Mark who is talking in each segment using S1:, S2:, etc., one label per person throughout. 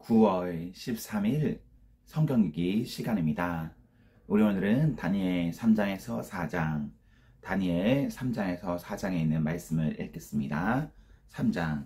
S1: 9월 13일 성경 읽기 시간입니다. 우리 오늘은 다니엘 3장에서 4장, 다니엘 3장에서 4장에 있는 말씀을 읽겠습니다. 3장.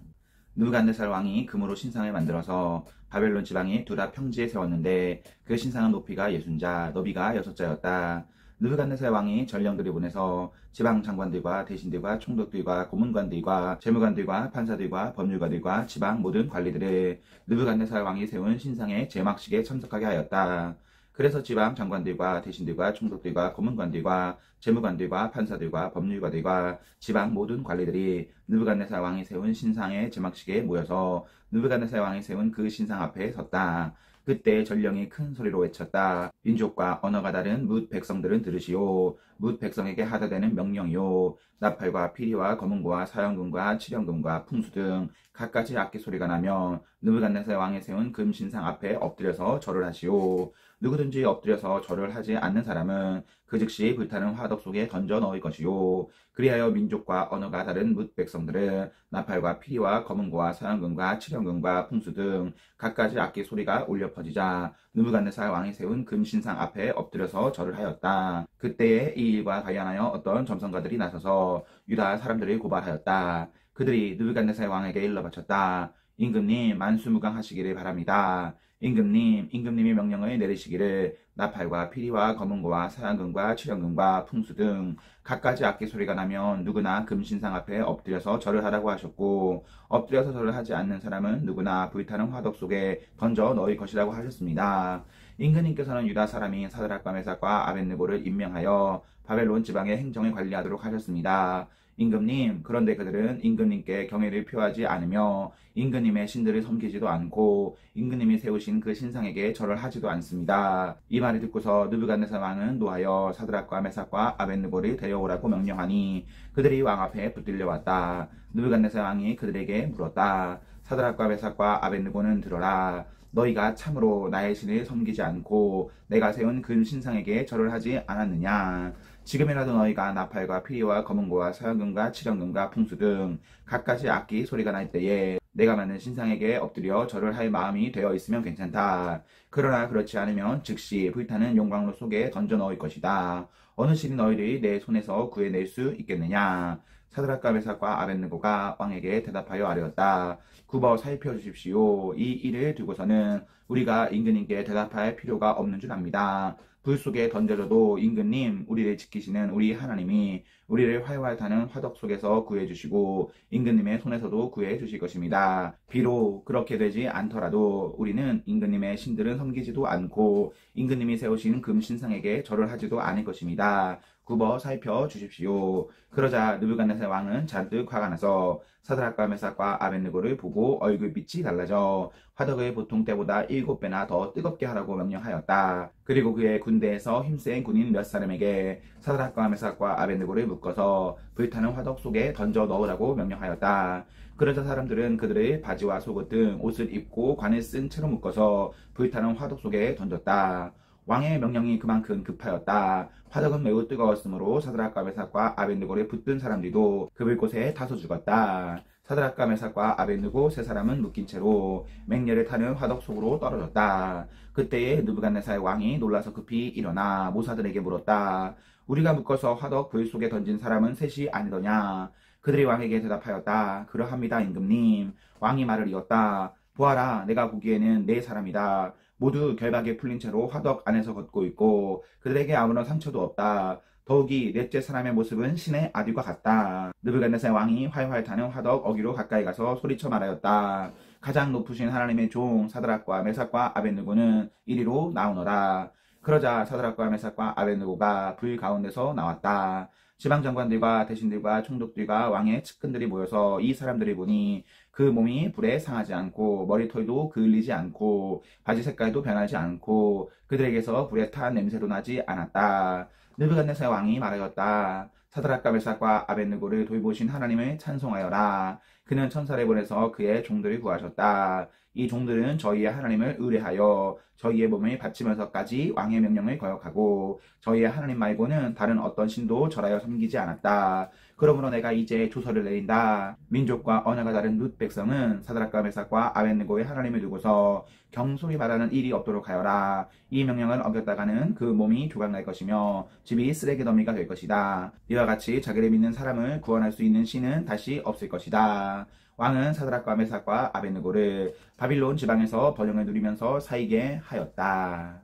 S1: 느부갓네살 왕이 금으로 신상을 만들어서 바벨론 지방의 두라 평지에 세웠는데 그 신상은 높이가 60자, 너비가 6자였다. 느부갓네살 왕이 전령들을 보내서 지방 장관들과 대신들과 총독들과 고문관들과 재무관들과 판사들과 법률가들과 지방 모든 관리들을 느부갓네살 왕이 세운 신상의 제막식에 참석하게 하였다. 그래서 지방 장관들과 대신들과 총독들과 고문관들과 재무관들과 판사들과 법률가들과 지방 모든 관리들이 느부갓네살 왕이 세운 신상의 제막식에 모여서 느부갓네살 왕이 세운 그 신상 앞에 섰다. 그때 전령이 큰 소리로 외쳤다. 민족과 언어가 다른 뭇 백성들은 들으시오. 뭇 백성에게 하다 되는 명령이요. 나팔과 피리와 검은고와 사형금과 칠형금과 풍수 등 갖가지 악기 소리가 나면 느부갓네살 왕이 세운 금 신상 앞에 엎드려서 절을 하시오. 누구든지 엎드려서 절을 하지 않는 사람은 그 즉시 불타는 화덕 속에 던져 넣을 것이요. 그리하여 민족과 언어가 다른 뭇 백성들은 나팔과 피리와 검은고와 사형금과 칠형금과 풍수 등 갖가지 악기 소리가 울려 퍼지자 느부갓네살 왕이 세운 금 신상 앞에 엎드려서 절을 하였다. 그때에 이 일과 관련하여 어떤 점성가들이 나서서 유다 사람들을 고발하였다. 그들이 느부갓네살 왕에게 일러 바쳤다. 임금님 만수무강하시기를 바랍니다. 임금님이 명령을 내리시기를 나팔과 피리와 검은고와 사형금과 칠형금과 풍수 등 갖가지 악기 소리가 나면 누구나 금신상 앞에 엎드려서 절을 하라고 하셨고, 엎드려서 절을 하지 않는 사람은 누구나 불타는 화덕 속에 던져 넣을 것이라고 하셨습니다. 임금님께서는 유다 사람인 사드락과 메삭과 아벳느고를 임명하여 바벨론 지방의 행정을 관리하도록 하셨습니다. 임금님, 그런데 그들은 임금님께 경외를 표하지 않으며 임금님의 신들을 섬기지도 않고 임금님이 세우신 그 신상에게 절을 하지도 않습니다. 이 말을 듣고서 느부갓네살 왕은 노하여 사드락과 메삭과 아벳느고를 데려오라고 명령하니 그들이 왕 앞에 붙들려 왔다. 느부갓네살 왕이 그들에게 물었다. 사드락과 메삭과 아벳느고는 들어라. 너희가 참으로 나의 신을 섬기지 않고 내가 세운 금 신상에게 절을 하지 않았느냐? 지금이라도 너희가 나팔과 피리와 검은고와 사형금과 칠형금과 풍수 등 갖가지 악기 소리가 날 때에 내가 만든 신상에게 엎드려 절을 할 마음이 되어 있으면 괜찮다. 그러나 그렇지 않으면 즉시 불타는 용광로 속에 던져 넣을 것이다. 어느 신이 너희를 내 손에서 구해낼 수 있겠느냐? 사드락과 메삭과 아벳느고가 왕에게 대답하여 아뢰었다. 굽어 살펴주십시오. 이 일을 두고서는 우리가 임금님께 대답할 필요가 없는 줄 압니다. 불 속에 던져져도 임금님, 우리를 지키시는 우리 하나님이 우리를 활활 타는 화덕 속에서 구해주시고 임금님의 손에서도 구해주실 것입니다. 비록 그렇게 되지 않더라도 우리는 임금님의 신들은 섬기지도 않고 임금님이 세우신 금 신상에게 절을 하지도 않을 것입니다. 굽어 살펴주십시오. 그러자 느부갓네살 왕은 잔뜩 화가 나서 사드락과 메삭과 아벳느고를 보고 얼굴빛이 달라져 화덕을 보통 때보다 7배나 더 뜨겁게 하라고 명령하였다. 그리고 그의 군대에서 힘센 군인 몇 사람에게 사드락과 메삭과 아벳느고를 묶어서 불타는 화덕 속에 던져 넣으라고 명령하였다. 그러자 사람들은 그들의 바지와 속옷 등 옷을 입고 관을 쓴 채로 묶어서 불타는 화덕 속에 던졌다. 왕의 명령이 그만큼 급하였다. 화덕은 매우 뜨거웠으므로 사드락과 메삭과 아벳느고를 붙든 사람들도 그 불꽃에 타서 죽었다. 사드락과 메삭과 아벳느고 세 사람은 묶인 채로 맹렬에 타는 화덕 속으로 떨어졌다. 그때에 느부갓네살 왕이 놀라서 급히 일어나 모사들에게 물었다. 우리가 묶어서 화덕 불 속에 던진 사람은 셋이 아니더냐? 그들이 왕에게 대답하였다. 그러합니다, 임금님. 왕이 말을 이었다. 보아라, 내가 보기에는 네 사람이다. 모두 결박에 풀린 채로 화덕 안에서 걷고 있고 그들에게 아무런 상처도 없다. 더욱이 넷째 사람의 모습은 신의 아들과 같다. 느부갓네살 왕이 활활 타는 화덕 어귀로 가까이 가서 소리쳐 말하였다. 가장 높으신 하나님의 종 사드락과 메삭과 아벳느고는 이리로 나오너라. 그러자 사드락과 메삭과 아벳느고가 불 가운데서 나왔다. 지방장관들과 대신들과 총독들과 왕의 측근들이 모여서 이 사람들을 보니 그 몸이 불에 상하지 않고 머리털도 그을리지 않고 바지 색깔도 변하지 않고 그들에게서 불에 탄 냄새도 나지 않았다. 느부갓네살 왕이 말하였다. 사드락과 메삭과 아벳느고를 돌보신 하나님을 찬송하여라. 그는 천사를 보내서 그의 종들을 구하셨다. 이 종들은 저희의 하나님을 의뢰하여 저희의 몸을 바치면서까지 왕의 명령을 거역하고 저희의 하나님 말고는 다른 어떤 신도 절하여 섬기지 않았다. 그러므로 내가 이제 조서를 내린다. 민족과 언어가 다른 룻 백성은 사드락과 메삭과 아벳느고의 하나님을 두고서 경솔히 말하는 일이 없도록 하여라. 이 명령을 어겼다가는 그 몸이 조각날 것이며 집이 쓰레기 더미가 될 것이다. 이와 같이 자기를 믿는 사람을 구원할 수 있는 신은 다시 없을 것이다. 왕은 사드락과 메삭과 아벳느고를 바빌론 지방에서 번영을 누리면서 살게 하였다.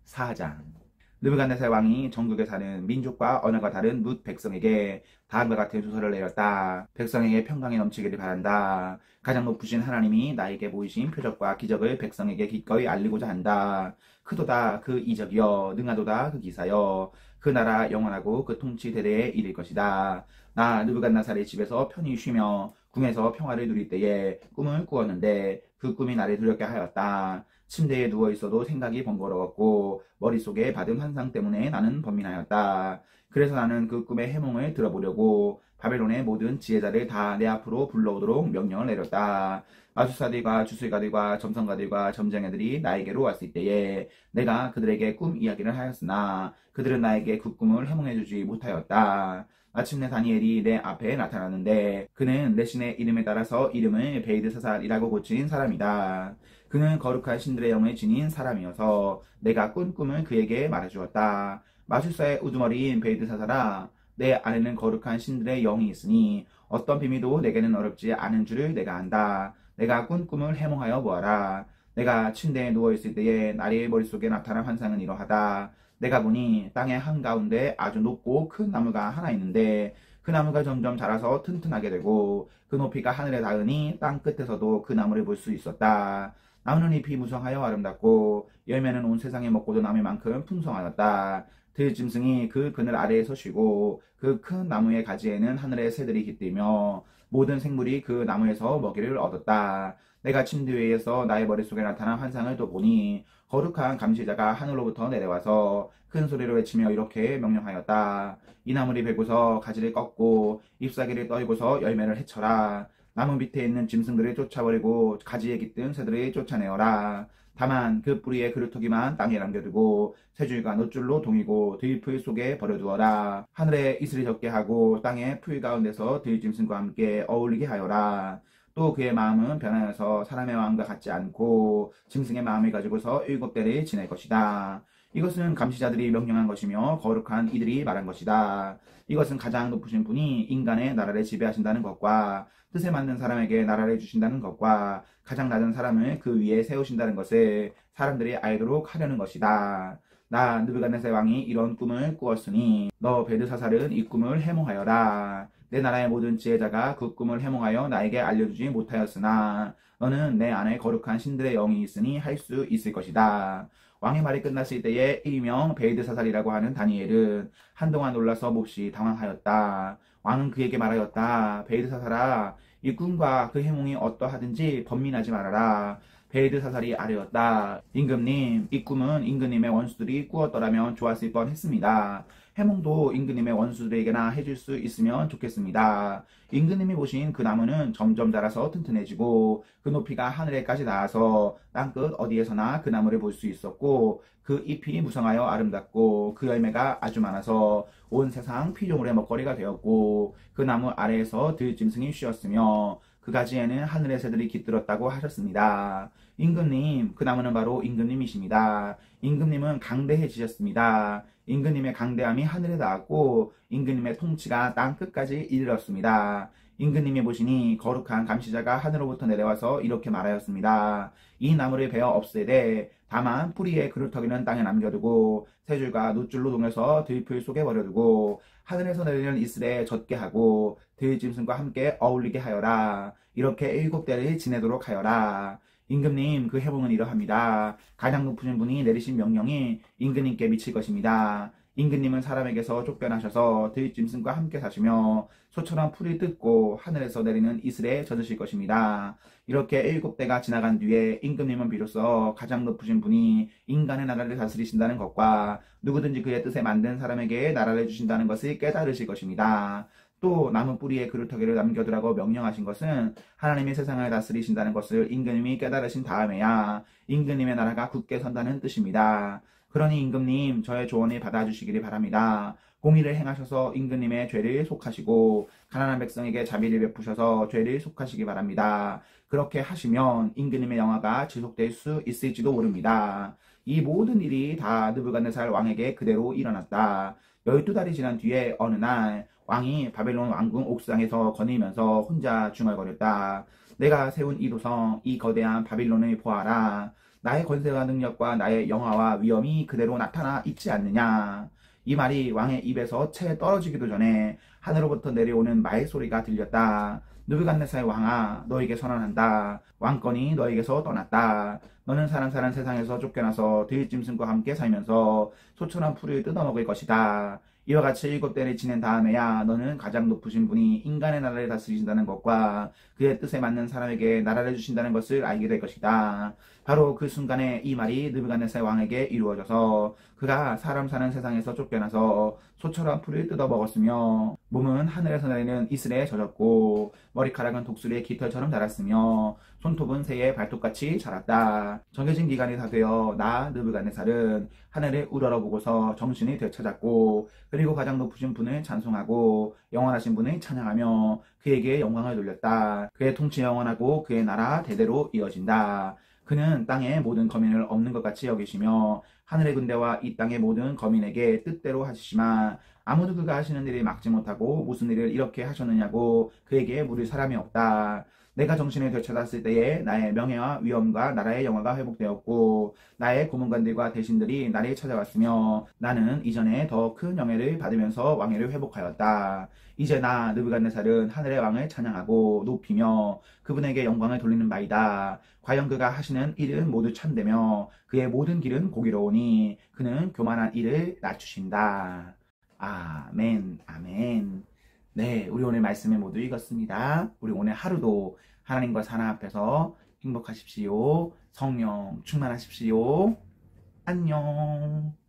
S1: 4장. 느부갓네살 왕이 전국에 사는 민족과 언어가 다른 룻 백성에게 다음과 같은 조서를 내렸다. 백성에게 평강이 넘치기를 바란다. 가장 높으신 하나님이 나에게 보이신 표적과 기적을 백성에게 기꺼이 알리고자 한다. 크도다 그 이적이여, 능하도다 그 기사여. 그 나라 영원하고 그 통치 대대에 이를 것이다. 나 느부갓네살의 집에서 편히 쉬며 궁에서 평화를 누릴 때에 꿈을 꾸었는데 그 꿈이 나를 두렵게 하였다. 침대에 누워있어도 생각이 번거로웠고 머릿속에 받은 환상 때문에 나는 번민하였다. 그래서 나는 그 꿈의 해몽을 들어보려고 바벨론의 모든 지혜자를 다 내 앞으로 불러오도록 명령을 내렸다. 마술사들과 주술가들과 점성가들과 점쟁이들이 나에게로 왔을 때에 내가 그들에게 꿈 이야기를 하였으나 그들은 나에게 그 꿈을 해몽해주지 못하였다. 마침내 다니엘이 내 앞에 나타났는데 그는 내 신의 이름에 따라서 이름을 베이드사살이라고 고친 사람이다. 그는 거룩한 신들의 영을 지닌 사람이어서 내가 꾼 꿈을 그에게 말해주었다. 마술사의 우두머리인 베이드사살아, 내 안에는 거룩한 신들의 영이 있으니 어떤 비밀도 내게는 어렵지 않은 줄을 내가 안다. 내가 꾼 꿈을 해몽하여 보아라. 내가 침대에 누워있을 때에 나의 머릿속에 나타난 환상은 이러하다. 내가 보니 땅의 한가운데 아주 높고 큰 나무가 하나 있는데 그 나무가 점점 자라서 튼튼하게 되고 그 높이가 하늘에 닿으니 땅 끝에서도 그 나무를 볼 수 있었다. 나무는 잎이 무성하여 아름답고 열매는 온 세상에 먹고도 남을 만큼 풍성하였다. 들짐승이 그 그늘 아래에서 쉬고 그 큰 나무의 가지에는 하늘의 새들이 깃들며 모든 생물이 그 나무에서 먹이를 얻었다. 내가 침대 위에서 나의 머릿속에 나타난 환상을 또 보니 거룩한 감시자가 하늘로부터 내려와서 큰 소리로 외치며 이렇게 명령하였다. 이 나무를 베고서 가지를 꺾고 잎사귀를 떨고서 열매를 해쳐라. 나무 밑에 있는 짐승들을 쫓아버리고 가지에 깃든 새들을 쫓아내어라. 다만 그 뿌리의 그루터기만 땅에 남겨두고 새 줄과 놋줄로 동이고 들풀 속에 버려두어라. 하늘에 이슬이 적게 하고 땅의 풀 가운데서 들짐승과 함께 어울리게 하여라. 또 그의 마음은 변하여서 사람의 마음과 같지 않고 짐승의 마음을 가지고서 7대를 지낼 것이다. 이것은 감시자들이 명령한 것이며 거룩한 이들이 말한 것이다. 이것은 가장 높으신 분이 인간의 나라를 지배하신다는 것과 뜻에 맞는 사람에게 나라를 주신다는 것과 가장 낮은 사람을 그 위에 세우신다는 것을 사람들이 알도록 하려는 것이다. 나 느부갓네살 왕이 이런 꿈을 꾸었으니 너 벨드사살은 이 꿈을 해몽하여라. 내 나라의 모든 지혜자가 그 꿈을 해몽하여 나에게 알려주지 못하였으나 너는 내 안에 거룩한 신들의 영이 있으니 할 수 있을 것이다. 왕의 말이 끝났을 때에 일명 벨드사살이라고 하는 다니엘은 한동안 놀라서 몹시 당황하였다. 왕은 그에게 말하였다. 벨드사살아, 이 꿈과 그 해몽이 어떠하든지 번민하지 말아라. 벨드사살이 아뢰었다. 임금님, 이 꿈은 임금님의 원수들이 꾸었더라면 좋았을 뻔했습니다. 해몽도 임금님의 원수들에게나 해줄 수 있으면 좋겠습니다. 임금님이 보신 그 나무는 점점 자라서 튼튼해지고 그 높이가 하늘에까지 닿아서 땅끝 어디에서나 그 나무를 볼 수 있었고 그 잎이 무성하여 아름답고 그 열매가 아주 많아서 온 세상 피조물의 먹거리가 되었고 그 나무 아래에서 들짐승이 쉬었으며 그 가지에는 하늘의 새들이 깃들었다고 하셨습니다. 임금님, 그 나무는 바로 임금님이십니다. 임금님은 강대해지셨습니다. 임금님의 강대함이 하늘에 닿았고 임금님의 통치가 땅 끝까지 이르렀습니다. 임금님이 보시니 거룩한 감시자가 하늘로부터 내려와서 이렇게 말하였습니다. 이 나무를 베어 없애되 다만 뿌리의 그루터기는 땅에 남겨두고 새 줄과 놋줄로 동여서 들풀 속에 버려두고 하늘에서 내리는 이슬에 젖게 하고 들짐승과 함께 어울리게 하여라. 이렇게 7대를 지내도록 하여라. 임금님, 그 해몽은 이러합니다. 가장 높으신 분이 내리신 명령이 임금님께 미칠 것입니다. 임금님은 사람에게서 쫓겨나셔서 들짐승과 함께 사시며 소처럼 풀이 뜯고 하늘에서 내리는 이슬에 젖으실 것입니다. 이렇게 7대가 지나간 뒤에 임금님은 비로소 가장 높으신 분이 인간의 나라를 다스리신다는 것과 누구든지 그의 뜻에 만든 사람에게 나라를 주신다는 것을 깨달으실 것입니다. 또 나무 뿌리에 그루터기를 남겨두라고 명령하신 것은 하나님이 세상을 다스리신다는 것을 임금님이 깨달으신 다음에야 임금님의 나라가 굳게 선다는 뜻입니다. 그러니 임금님, 저의 조언을 받아주시기를 바랍니다. 공의를 행하셔서 임금님의 죄를 속하시고 가난한 백성에게 자비를 베푸셔서 죄를 속하시기 바랍니다. 그렇게 하시면 임금님의 영화가 지속될 수 있을지도 모릅니다. 이 모든 일이 다 느부갓네살 왕에게 그대로 일어났다. 12달이 지난 뒤에 어느 날 왕이 바벨론 왕궁 옥상에서 거닐면서 혼자 중얼거렸다. 내가 세운 이 도성, 이 거대한 바빌론을 보아라. 나의 권세와 능력과 나의 영화와 위엄이 그대로 나타나 있지 않느냐. 이 말이 왕의 입에서 채 떨어지기도 전에 하늘로부터 내려오는 말 소리가 들렸다. 느부갓네살 왕아, 너에게 선언한다. 왕권이 너에게서 떠났다. 너는 사람 사는 세상에서 쫓겨나서 들짐승과 함께 살면서 소처럼 풀을 뜯어먹을 것이다. 이와 같이 7대를 지낸 다음에야 너는 가장 높으신 분이 인간의 나라를 다스리신다는 것과 그의 뜻에 맞는 사람에게 나라를 주신다는 것을 알게 될 것이다. 바로 그 순간에 이 말이 느부갓네살 왕에게 이루어져서 그가 사람 사는 세상에서 쫓겨나서 소처럼 풀을 뜯어먹었으며 몸은 하늘에서 내리는 이슬에 젖었고 머리카락은 독수리의 깃털처럼 자랐으며 손톱은 새의 발톱같이 자랐다. 정해진 기간이 다 되어 나 느부갓네살은 하늘을 우러러보고서 정신이 되찾았고 그리고 가장 높으신 분을 찬송하고 영원하신 분을 찬양하며 그에게 영광을 돌렸다. 그의 통치 영원하고 그의 나라 대대로 이어진다. 그는 땅의 모든 거민을 없는 것 같이 여기시며 하늘의 군대와 이 땅의 모든 거민에게 뜻대로 하시지만 아무도 그가 하시는 일을 막지 못하고 무슨 일을 이렇게 하셨느냐고 그에게 물을 사람이 없다. 내가 정신을 되찾았을 때에 나의 명예와 위엄과 나라의 영화가 회복되었고 나의 고문관들과 대신들이 나를 찾아왔으며 나는 이전에 더 큰 영예를 받으면서 왕위를 회복하였다. 이제 나 느부갓네살은 하늘의 왕을 찬양하고 높이며 그분에게 영광을 돌리는 바이다. 과연 그가 하시는 일은 모두 참되며 그의 모든 길은 공의로우니 그는 교만한 일을 낮추신다. 아멘, 아멘. 네, 우리 오늘 말씀을 모두 읽었습니다. 우리 오늘 하루도 하나님과 사랑 앞에서 행복하십시오. 성령 충만하십시오. 안녕.